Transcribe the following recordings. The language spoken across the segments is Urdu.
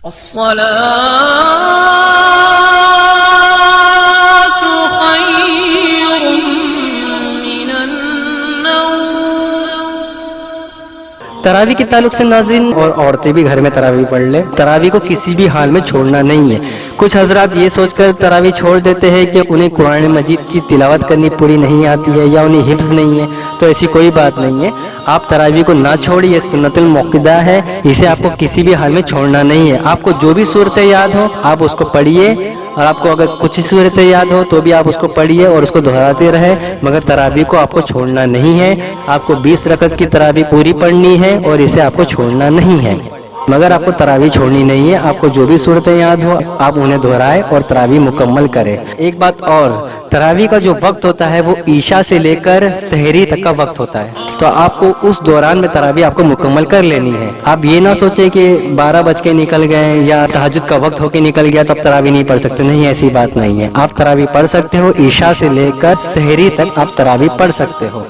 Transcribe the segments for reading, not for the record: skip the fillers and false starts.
الصلاة خير من النوم۔ تراویح کے تعلق سے ناظرین، اور عورتیں بھی گھر میں تراویح پڑھ لیں، تراویح کو کسی بھی حال میں چھوڑنا نہیں ہے۔ کچھ حضرات یہ سوچ کر تراویح چھوڑ دیتے ہیں کہ انہیں قرآن مجید کی تلاوت کرنی پوری نہیں آتی ہے یا انہیں حفظ نہیں ہے، تو ایسی کوئی بات نہیں ہے۔ آپ تراویح کو نہ چھوڑیے، یہ سنت المؤکدہ ہے، اسے آپ کو کسی بھی حال میں چھوڑنا نہیں ہے۔ آپ کو جو بھی صورتیں یاد ہو آپ اس کو پڑھیے، اور آپ کو اگر کچھ صورتیں یاد ہو تو بھی آپ اس کو پڑھیے اور اس کو دہراتے رہے، مگر تراویح کو آپ کو چھوڑنا نہیں ہے۔ آپ کو 20 رکعت کی تراویح پوری پڑھنی ہے اور اسے آپ کو چھوڑنا نہیں ہے، مگر آپ کو تراویح چھوڑنی نہیں ہے۔ آپ کو جو بھی صورتیں یاد ہو آپ انہیں دہرائیں اور تراویح مکمل کریں۔ ایک بات اور، تراویح کا جو وقت ہوتا ہے وہ عشاء سے لے کر سحری تک کا وقت ہوتا ہے، تو آپ کو اس دوران میں تراویح آپ کو مکمل کر لینی ہے۔ آپ یہ نہ سوچیں کہ 12 بج کے نکل گئے یا تہجد کا وقت ہو کے نکل گیا تو آپ تراویح نہیں پڑھ سکتے، نہیں، ایسی بات نہیں ہے۔ آپ تراویح پڑھ سکتے ہو، عشاء سے لے کر سحری تک آپ تراویح پڑھ سکتے ہو،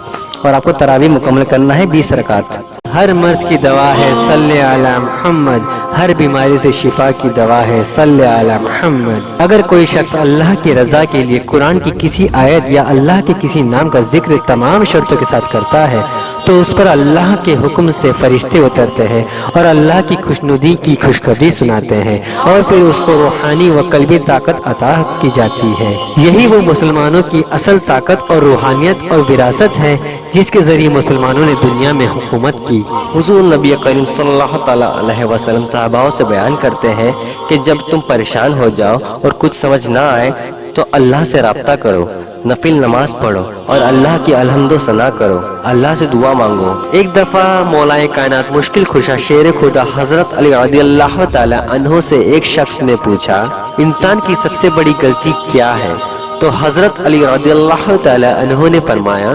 اور آپ کو تراویح مکمل کرنا ہے 20 رکعت۔ ہر مرض کی دوا ہے صلی علی محمد، ہر بیماری سے شفا کی دوا ہے صلی علی محمد۔ اگر کوئی شخص اللہ کی رضا کے لیے قرآن کی کسی آیت یا اللہ کے کسی نام کا ذکر تمام شرطوں کے ساتھ کرتا ہے تو اس پر اللہ کے حکم سے فرشتے اترتے ہیں اور اللہ کی خوشنودی کی خوشخبری سناتے ہیں، اور پھر اس کو روحانی و قلبی طاقت عطا کی جاتی ہے۔ یہی وہ مسلمانوں کی اصل طاقت اور روحانیت اور وراثت ہے جس کے ذریعے مسلمانوں نے دنیا میں حکومت کی۔ حضور نبی کریم صلی اللہ تعالیٰ علیہ وسلم صحاباؤں سے بیان کرتے ہیں کہ جب تم پریشان ہو جاؤ اور کچھ سمجھ نہ آئے تو اللہ سے رابطہ کرو، نفل نماز پڑھو اور اللہ کی الحمد و ثنا کرو، اللہ سے دعا مانگو۔ ایک دفعہ مولا کائنات مشکل کشا شیر خدا حضرت علی رضی اللہ تعالی عنہ سے ایک شخص نے پوچھا، انسان کی سب سے بڑی غلطی کیا ہے؟ تو حضرت علی رضی اللہ تعالی عنہ نے فرمایا،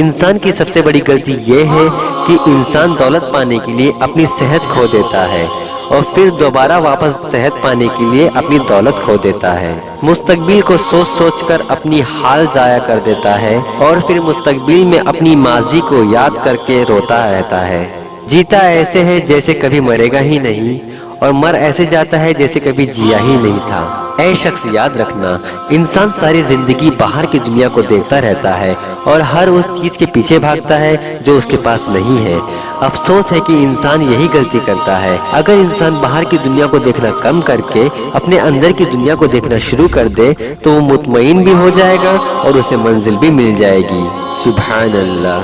انسان کی سب سے بڑی غلطی یہ ہے کہ انسان دولت پانے کے لیے اپنی صحت کھو دیتا ہے اور پھر دوبارہ واپس صحت پانے کے لیے اپنی دولت کھو دیتا ہے، مستقبل کو سوچ سوچ کر اپنی حال ضائع کر دیتا ہے اور پھر مستقبل میں اپنی ماضی کو یاد کر کے روتا رہتا ہے۔ جیتا ایسے ہے جیسے کبھی مرے گا ہی نہیں، اور مر ایسے جاتا ہے جیسے کبھی جیا ہی نہیں تھا۔ اے شخص یاد رکھنا، انسان ساری زندگی باہر کی دنیا کو دیکھتا رہتا ہے اور ہر اس چیز کے پیچھے بھاگتا ہے جو اس کے پاس نہیں ہے۔ افسوس ہے کہ انسان یہی غلطی کرتا ہے۔ اگر انسان باہر کی دنیا کو دیکھنا کم کر کے اپنے اندر کی دنیا کو دیکھنا شروع کر دے تو وہ مطمئن بھی ہو جائے گا اور اسے منزل بھی مل جائے گی۔ سبحان اللہ۔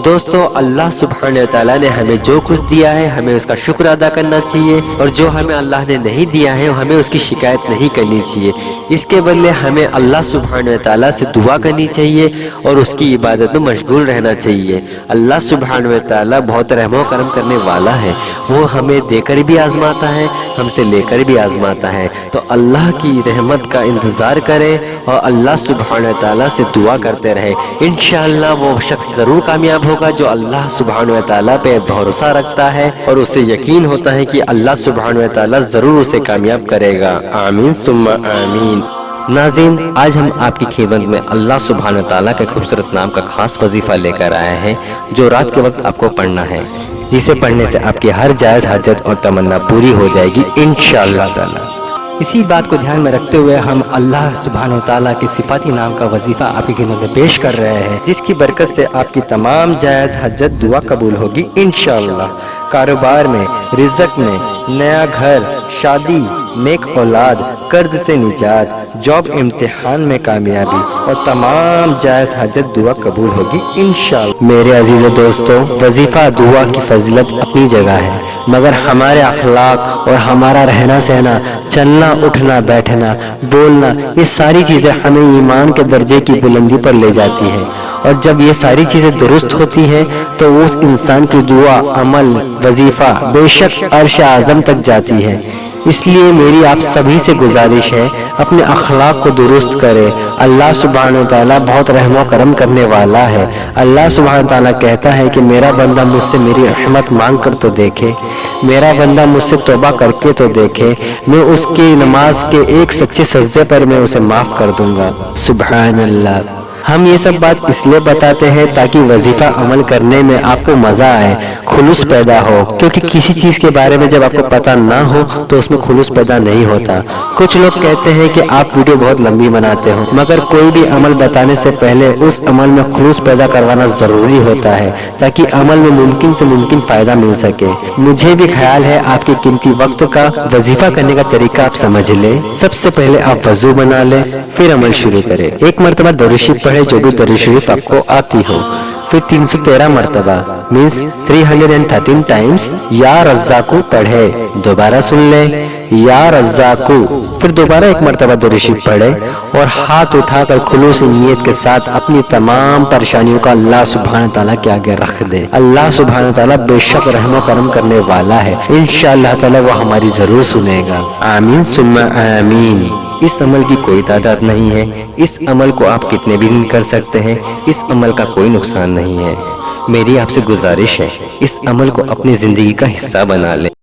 دوستو، اللہ سبحانہ تعالیٰ نے ہمیں جو کچھ دیا ہے ہمیں اس کا شکر ادا کرنا چاہیے، اور جو ہمیں اللہ نے نہیں دیا ہے ہمیں اس کی شکایت نہیں کرنی چاہیے۔ اس کے بدلے ہمیں اللہ سبحانہ تعالیٰ سے دعا کرنی چاہیے اور اس کی عبادت میں مشغول رہنا چاہیے۔ اللہ سبحانہ تعالیٰ بہت رحم و کرم کرنے والا ہے، وہ ہمیں دے کر بھی آزماتا ہے، ہم سے لے کر بھی آزماتا ہے، تو اللہ کی رحمت کا انتظار کرے اور اللہ سبحانہ تعالیٰ سے دعا کرتے رہے۔ انشاءاللہ وہ شخص ضرور کامیاب ہوگا جو اللہ سبحانہ وتعالیٰ پہ بھروسہ رکھتا ہے اور اسے یقین ہوتا ہے کہ اللہ سبحانہ وتعالیٰ ضرور اسے کامیاب کرے گا۔ آمین ثم آمین۔ ناظرین، آج ہم آپ کی خدمت میں اللہ سبحانہ وتعالیٰ کے خوبصورت نام کا خاص وظیفہ لے کر آئے ہیں جو رات کے وقت آپ کو پڑھنا ہے، جسے پڑھنے سے آپ کی ہر جائز حاجت اور تمنا پوری ہو جائے گی انشاءاللہ تعالیٰ۔ اسی بات کو دھیان میں رکھتے ہوئے ہم اللہ سبحانہ وتعالیٰ کے صفاتی نام کا وظیفہ آپ کی خدمت میں پیش کر رہے ہیں، جس کی برکت سے آپ کی تمام جائز حاجت دعا قبول ہوگی انشاءاللہ۔ کاروبار میں، رزق میں، نیا گھر، شادی، نیک اولاد، قرض سے نجات، جاب امتحان میں کامیابی اور تمام جائز حاجت دعا قبول ہوگی انشاءاللہ۔ میرے عزیز دوستو، وظیفہ دعا کی فضیلت اپنی جگہ ہے، مگر ہمارے اخلاق اور ہمارا رہنا سہنا، چلنا اٹھنا بیٹھنا بولنا، یہ ساری چیزیں ہمیں ایمان کے درجے کی بلندی پر لے جاتی ہیں، اور جب یہ ساری چیزیں درست ہوتی ہیں تو اس انسان کی دعا، عمل، وظیفہ بے شک عرش اعظم تک جاتی ہے۔ اس لیے میری آپ سبھی سے گزارش ہے، اپنے اخلاق کو درست کرے۔ اللہ سبحانہ تعالیٰ بہت رحم و کرم کرنے والا ہے۔ اللہ سبحانہ تعالیٰ کہتا ہے کہ میرا بندہ مجھ سے میری رحمت مانگ کر تو دیکھے، میرا بندہ مجھ سے توبہ کر کے تو دیکھے، میں اس کی نماز کے ایک سچے سجدے پر میں اسے معاف کر دوں گا۔ سبحان اللہ۔ ہم یہ سب بات اس لیے بتاتے ہیں تاکہ وظیفہ عمل کرنے میں آپ کو مزہ آئے، خلوص پیدا ہو، کیونکہ کسی چیز کے بارے میں جب آپ کو پتہ نہ ہو تو اس میں خلوص پیدا نہیں ہوتا۔ کچھ لوگ کہتے ہیں کہ آپ ویڈیو بہت لمبی بناتے ہو، مگر کوئی بھی عمل بتانے سے پہلے اس عمل میں خلوص پیدا کروانا ضروری ہوتا ہے تاکہ عمل میں ممکن سے ممکن فائدہ مل سکے۔ مجھے بھی خیال ہے آپ کے قیمتی وقت کا وظیفہ کرنے کا طریقہ آپ سمجھ لیں۔ سب سے پہلے آپ وضو بنا لیں، پھر عمل شروع کریں۔ ایک مرتبہ درود شریف پڑھے جو بھی درود شریف آپ کو آتی ہو، پھر 313 مرتبہ مینس 313 ٹائمز یا رزاقو پڑھے، دوبارہ سن لیں یا رزاقو، پھر دوبارہ ایک مرتبہ درود شریف پڑھے اور ہاتھ اٹھا کر خلوص نیت کے ساتھ اپنی تمام پریشانیوں کا اللہ سبحانہ تعالیٰ کے آگے رکھ دے۔ اللہ سبحانہ تعالیٰ بے شک رحم و کرم کرنے والا ہے، انشاءاللہ تعالیٰ وہ ہماری ضرور سنے گا۔ آمین ثم آمین۔ اس عمل کی کوئی تعداد نہیں ہے، اس عمل کو آپ کتنے بھی دن کر سکتے ہیں، اس عمل کا کوئی نقصان نہیں ہے۔ میری آپ سے گزارش ہے اس عمل کو اپنی زندگی کا حصہ بنا لیں۔